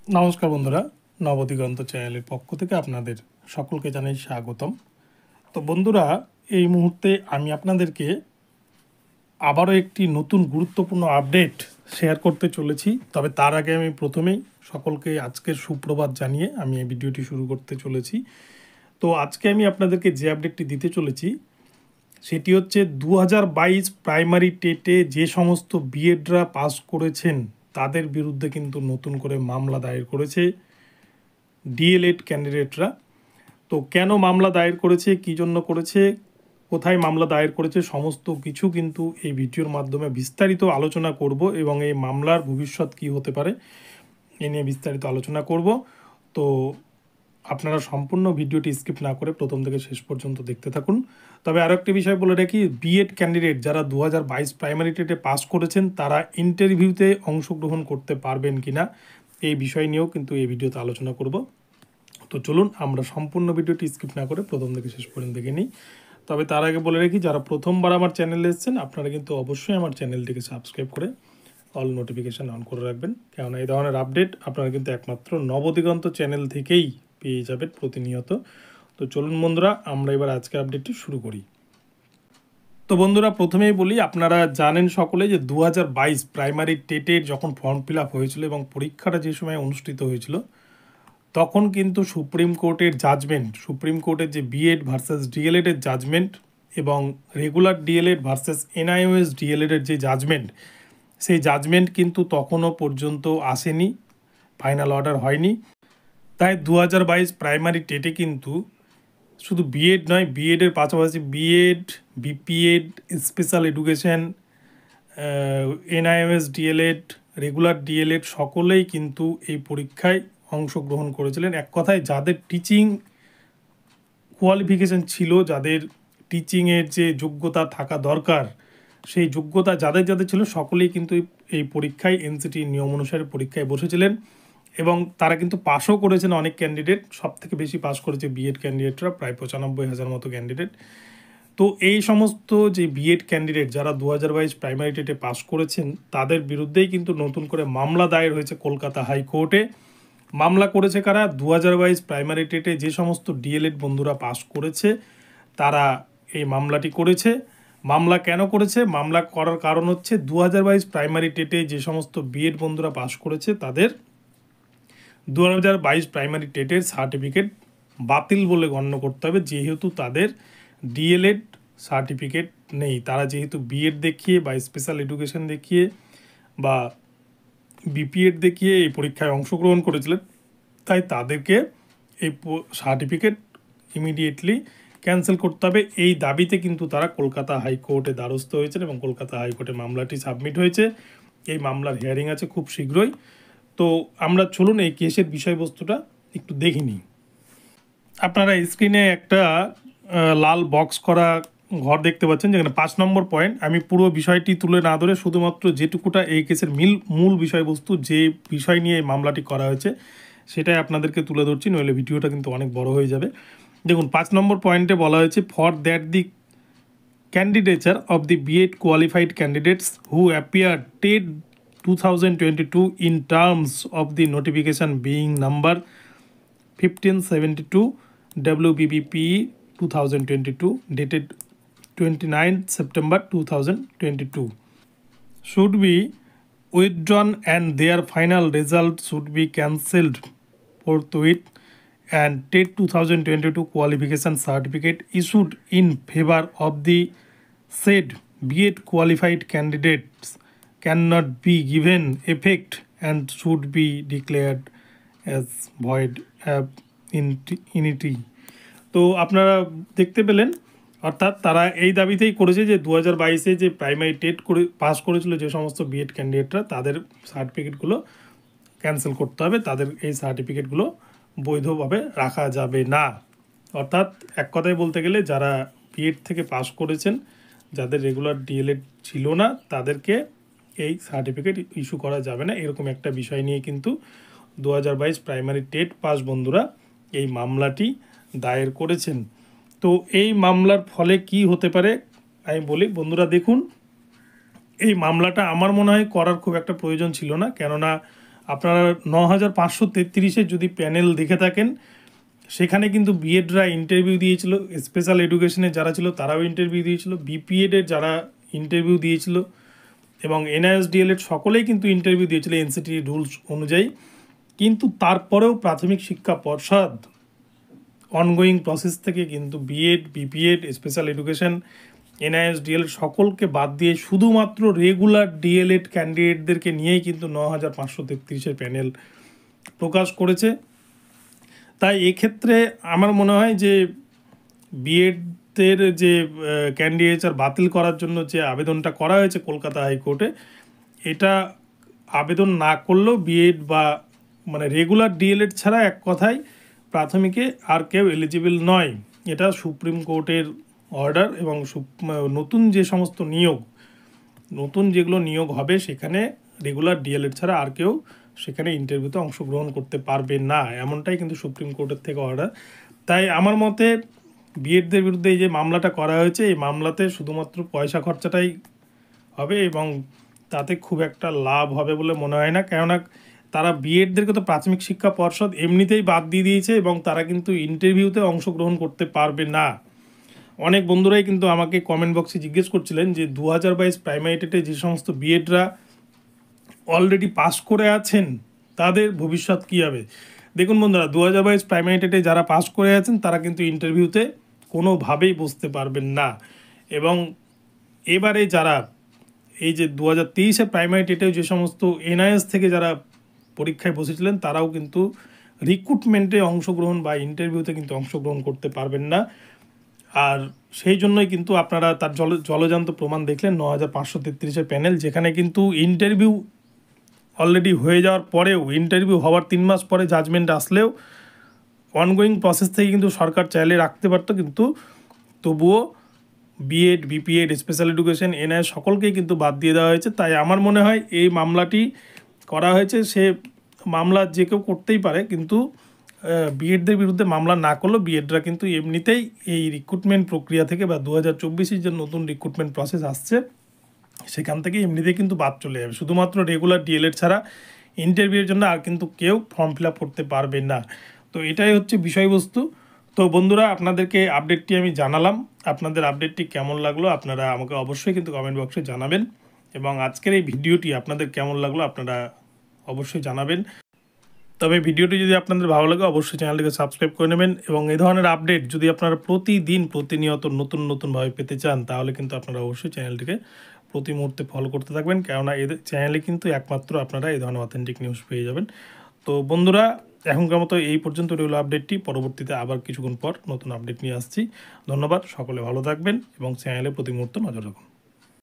নমস্কার বন্ধুরা, নবদিগন্ত চ্যানেলের পক্ষ থেকে আপনাদের সকলকে জানাই স্বাগতম। তো বন্ধুরা, এই মুহূর্তে আমি আপনাদেরকে আবারও একটি নতুন গুরুত্বপূর্ণ আপডেট শেয়ার করতে চলেছি। তবে তার আগে আমি প্রথমেই সকলকে আজকের সুপ্রভাত জানিয়ে আমি এই ভিডিওটি শুরু করতে চলেছি। তো আজকে আমি আপনাদেরকে যে আপডেটটি দিতে চলেছি সেটি হচ্ছে 2022 প্রাইমারি টেটে যে সমস্ত বিএডরা পাস করেছেন তাদের বিরুদ্ধে কিন্তু নতুন করে মামলা দায়ের করেছে ডিএলএড ক্যান্ডিডেটরা। তো কেন মামলা দায়ের করেছে, কী জন্য করেছে, কোথায় মামলা দায়ের করেছে, সমস্ত কিছু কিন্তু এই ভিডিওর মাধ্যমে বিস্তারিত আলোচনা করব এবং এই মামলার ভবিষ্যৎ কী হতে পারে এ নিয়ে বিস্তারিত আলোচনা করব। তো আপনারা সম্পূর্ণ ভিডিওটি স্কিপ না করে প্রথম থেকে শেষ পর্যন্ত দেখতে থাকুন। তবে আরও একটি বিষয় বলে রাখি, বিএড ক্যান্ডিডেট যারা 2022 প্রাইমারি টেটে পাস করেছেন তারা ইন্টারভিউতে অংশগ্রহণ করতে পারবেন কিনা এই বিষয় নিয়েও কিন্তু এই ভিডিওতে আলোচনা করব। তো চলুন আমরা সম্পূর্ণ ভিডিওটি স্কিপ না করে প্রথম থেকে শেষ পর্যন্ত দেখে নিই। তবে তার আগে বলে রাখি, যারা প্রথমবার আমার চ্যানেলে এসেছেন আপনারা কিন্তু অবশ্যই আমার চ্যানেলটিকে সাবস্ক্রাইব করে অল নোটিফিকেশান অন করে রাখবেন, কেননা এই ধরনের আপডেট আপনারা কিন্তু একমাত্র নবদিগন্ত চ্যানেল থেকেই পেয়ে যাবেন প্রতিনিয়ত। তো চলুন বন্ধুরা, আমরা এবার আজকের আপডেটটি শুরু করি। তো বন্ধুরা, প্রথমেই বলি, আপনারা জানেন সকলে যে 2022 প্রাইমারি টেটের যখন ফর্ম ফিল আপ হয়েছিল এবং পরীক্ষাটা যে সময় অনুষ্ঠিত হয়েছিল তখন কিন্তু সুপ্রিম কোর্টের জাজমেন্ট, সুপ্রিম কোর্টের যে বিএড ভার্সেস ডিএলএডের জাজমেন্ট এবং রেগুলার ডিএলএড ভার্সেস এনআইওএস ডিএলএডের যে জাজমেন্ট, সেই জাজমেন্ট কিন্তু তখনও পর্যন্ত আসেনি, ফাইনাল অর্ডার হয়নি। তাই 2022 প্রাইমারি টেটে কিন্তু শুধু বিএড নয়, বিএডের পাশাপাশি BEd, BPEd, special education, NIOS DElEd, regular DElEd সকলেই কিন্তু এই পরীক্ষায় অংশগ্রহণ করেছিলেন। এক কথায় যাদের টিচিং কোয়ালিফিকেশান ছিল, যাদের টিচিংয়ের যে যোগ্যতা থাকা দরকার, সেই যোগ্যতা যাদের যাদের ছিল সকলেই কিন্তু এই পরীক্ষায় এনসিটি নিয়ম অনুসারে পরীক্ষায় বসেছিলেন এবং তারা কিন্তু পাসও করেছেন। অনেক ক্যান্ডিডেট, সব থেকে বেশি পাস করেছে বিএড ক্যান্ডিডেটরা, প্রায় 95,000 মতো ক্যান্ডিডেট। তো এই সমস্ত যে বিএড ক্যান্ডিডেট যারা 2022 প্রাইমারি টেটে পাস করেছেন তাদের বিরুদ্ধেই কিন্তু নতুন করে মামলা দায়ের হয়েছে কলকাতা হাইকোর্টে। মামলা করেছে কারা? 2022 প্রাইমারি টেটে যে সমস্ত ডিএলএড বন্ধুরা পাস করেছে তারা এই মামলাটি করেছে। মামলা কেন করেছে? মামলা করার কারণ হচ্ছে 2022 প্রাইমারি টেটে যে সমস্ত বিএড বন্ধুরা পাস করেছে তাদের 2022 প্রাইমারি টেটের সার্টিফিকেট বাতিল বলে গণ্য করতে হবে, যেহেতু তাদের ডিএলএড সার্টিফিকেট নেই। তারা যেহেতু বিএড দেখিয়ে বা স্পেশাল এডুকেশন দেখিয়ে বা বিপিএড দেখিয়ে এই পরীক্ষায় অংশগ্রহণ করেছিলেন, তাই তাদেরকে এই সার্টিফিকেট ইমিডিয়েটলি ক্যান্সেল করতে হবে। এই দাবিতে কিন্তু তারা কলকাতা হাইকোর্টে দ্বারস্থ হয়েছেন এবং কলকাতা হাইকোর্টে মামলাটি সাবমিট হয়েছে। এই মামলার হিয়ারিং আছে খুব শীঘ্রই। তো আমরা চলুন এই কেসের বিষয়বস্তুটা একটু দেখে নিই। আপনারা স্ক্রিনে একটা লাল বক্স করা ঘর দেখতে পাচ্ছেন, যেখানে 5 নম্বর পয়েন্ট। আমি পুরো বিষয়টি তুলে না ধরে শুধুমাত্র যেটুকুটা এই কেসের মূল বিষয়বস্তু, যে বিষয় নিয়ে এই মামলাটি করা হয়েছে সেটাই আপনাদেরকে তুলে ধরছি, নইলে ভিডিওটা কিন্তু অনেক বড় হয়ে যাবে। দেখুন, 5 নম্বর পয়েন্টে বলা হয়েছে, for that the candidature of the B.Ed qualified candidates who appeared TET 2022 in terms of the notification being number 1572 WBBPE 2022 dated 29 September 2022 should be withdrawn and their final result should be cancelled forthwith, and TET 2022 qualification certificate issued in favor of the said B.Ed qualified candidates cannot be given effect and should be declared as void ab initio। তো আপনারা দেখতে পেলেন, অর্থাৎ তারা এই দাবিতেই করেছে যে 2022-এ যে প্রাইমারি টেট করে পাস করেছিল যে সমস্ত বিএড ক্যান্ডিডেটরা, তাদের সার্টিফিকেটগুলো ক্যান্সেল করতে হবে, তাদের এই সার্টিফিকেটগুলো বৈধভাবে রাখা যাবে না। অর্থাৎ এক কথায় বলতে গেলে যারা বিএড থেকে পাস করেছেন, যাদের রেগুলার ডিএলএড ছিল না, তাদেরকে এই সার্টিফিকেট ইস্যু করা যাবে না, এরকম একটা বিষয় নিয়ে কিন্তু 2022 প্রাইমারি টেট পাস বন্ধুরা এই মামলাটি দায়ের করেছেন। তো এই মামলার ফলে কি হতে পারে আমি বলি। বন্ধুরা দেখুন, এই মামলাটা আমার মনে হয় করার খুব একটা প্রয়োজন ছিল না, কেননা আপনারা 9533-এর যদি প্যানেল দেখে থাকেন, সেখানে কিন্তু বিএডরা ইন্টারভিউ দিয়েছিল, স্পেশাল এডুকেশনে যারা ছিল তারাও ইন্টারভিউ দিয়েছিল, বিপিএডের যারা ইন্টারভিউ দিয়েছিল এবং এনআইএসডিএলএড সকলেই কিন্তু ইন্টারভিউ দিয়েছিল এনসিটি রুলস অনুযায়ী। কিন্তু তারপরেও প্রাথমিক শিক্ষা পর্ষদ অনগোয়িং প্রসেস থেকে কিন্তু বিএড, বিপিএড, স্পেশাল এডুকেশন, এনআইএসডিএল সকলকে বাদ দিয়ে শুধুমাত্র রেগুলার ডিএলএড ক্যান্ডিডেটদেরকে নিয়েই কিন্তু 9533-এর প্যানেল প্রকাশ করেছে। তাই এক্ষেত্রে আমার মনে হয় যে বিএডের যে ক্যান্ডিডেটস বাতিল করার জন্য যে আবেদনটা করা হয়েছে কলকাতা হাইকোর্টে, এটা আবেদন না করলেও বিএড বা মানে রেগুলার ডিএলএড ছাড়া এক কথায় প্রাথমিকে আর কেউ এলিজিবল নয়। এটা সুপ্রিম কোর্টের অর্ডার এবং নতুন যে সমস্ত নতুন যেগুলো নিয়োগ হবে সেখানে রেগুলার ডিএলএড ছাড়া আর কেউ সেখানে ইন্টারভিউতে অংশগ্রহণ করতে পারবে না, এমনটাই কিন্তু সুপ্রিম কোর্টের থেকে অর্ডার। তাই আমার মতে বিএডদের বিরুদ্ধে এই যে মামলাটা করা হয়েছে, এই মামলাতে শুধুমাত্র পয়সা খরচাটাই হবে এবং তাতে খুব একটা লাভ হবে বলে মনে হয় না। কেননা তারা বিএডদেরকে তো প্রাথমিক শিক্ষা পর্ষদ এমনিতেই বাদ দিয়ে দিয়েছে এবং তারা কিন্তু ইন্টারভিউতে অংশগ্রহণ করতে পারবে না। অনেক বন্ধুরাই কিন্তু আমাকে কমেন্ট বক্সে জিজ্ঞেস করছিলেন যে 2022 প্রাইমারি টেটে যে সমস্ত বিএডরা অলরেডি পাস করে আছেন তাদের ভবিষ্যৎ কী হবে। দেখুন বন্ধুরা, 2022 প্রাইমারি টেটে যারা পাস করে আছেন তারা কিন্তু ইন্টারভিউতে কোনোভাবেই বসতে পারবেন না। এবং এবারে যারা এই যে 2023-এ প্রাইমারি টেটেও যে সমস্ত এনআইএস থেকে যারা পরীক্ষায় বসেছিলেন তারাও কিন্তু রিক্রুটমেন্টে অংশগ্রহণ বা ইন্টারভিউতে কিন্তু অংশগ্রহণ করতে পারবেন না। আর সেই জন্যই কিন্তু আপনারা তার জলজান্ত প্রমাণ দেখলেন 9533-এর প্যানেল, যেখানে কিন্তু ইন্টারভিউ অলরেডি হয়ে যাওয়ার পরেও, ইন্টারভিউ হওয়ার 3 মাস পরে জাজমেন্ট আসলেও অনগোয়িং প্রসেস থেকে কিন্তু সরকার চাইলে রাখতে পারতো, কিন্তু তবুও BEd, BPEd, special education, NIS সকলকেই কিন্তু বাদ দিয়ে দেওয়া হয়েছে। তাই আমার মনে হয় এই মামলাটি করা হয়েছে, সে মামলা যে কেউ করতেই পারে, কিন্তু বিএডদের বিরুদ্ধে মামলা না করলেও বিএডরা কিন্তু এমনিতেই এই রিক্রুটমেন্ট প্রক্রিয়া থেকে বা 2024-এর যে নতুন রিক্রুটমেন্ট প্রসেস আসছে সেখান থেকে এমনিতেই কিন্তু বাদ চলে যাবে। শুধুমাত্র রেগুলার ডিএলএড ছাড়া ইন্টারভিউয়ের জন্য আর কিন্তু কেউ ফর্ম ফিল আপ করতে পারবে না। তো এটাই হচ্ছে বিষয়বস্তু। তো বন্ধুরা, আপনাদেরকে আপডেটটি আমি জানালাম। আপনাদের আপডেটটি কেমন লাগলো আপনারা আমাকে অবশ্যই কিন্তু কমেন্ট বক্সে জানাবেন এবং আজকের এই ভিডিওটি আপনাদের কেমন লাগলো আপনারা অবশ্যই জানাবেন। তবে ভিডিওটি যদি আপনাদের ভালো লাগে অবশ্যই চ্যানেলটিকে সাবস্ক্রাইব করে নেবেন এবং এই ধরনের আপডেট যদি আপনারা প্রতিনিয়ত নতুনভাবে পেতে চান তাহলে কিন্তু আপনারা অবশ্যই চ্যানেলটিকে প্রতি মুহূর্তে ফলো করতে থাকবেন, কেননা এদের চ্যানেলে কিন্তু একমাত্র আপনারা এই ধরনের অথেন্টিক নিউজ পেয়ে যাবেন। তো বন্ধুরা, এখনকার মতো এই পর্যন্ত রইল আপডেটটি। পরবর্তীতে আবার কিছুক্ষণ পর নতুন আপডেট নিয়ে আসছি। ধন্যবাদ, সকলে ভালো থাকবেন এবং চ্যানেলে প্রতি মুহূর্তে নজর রাখুন।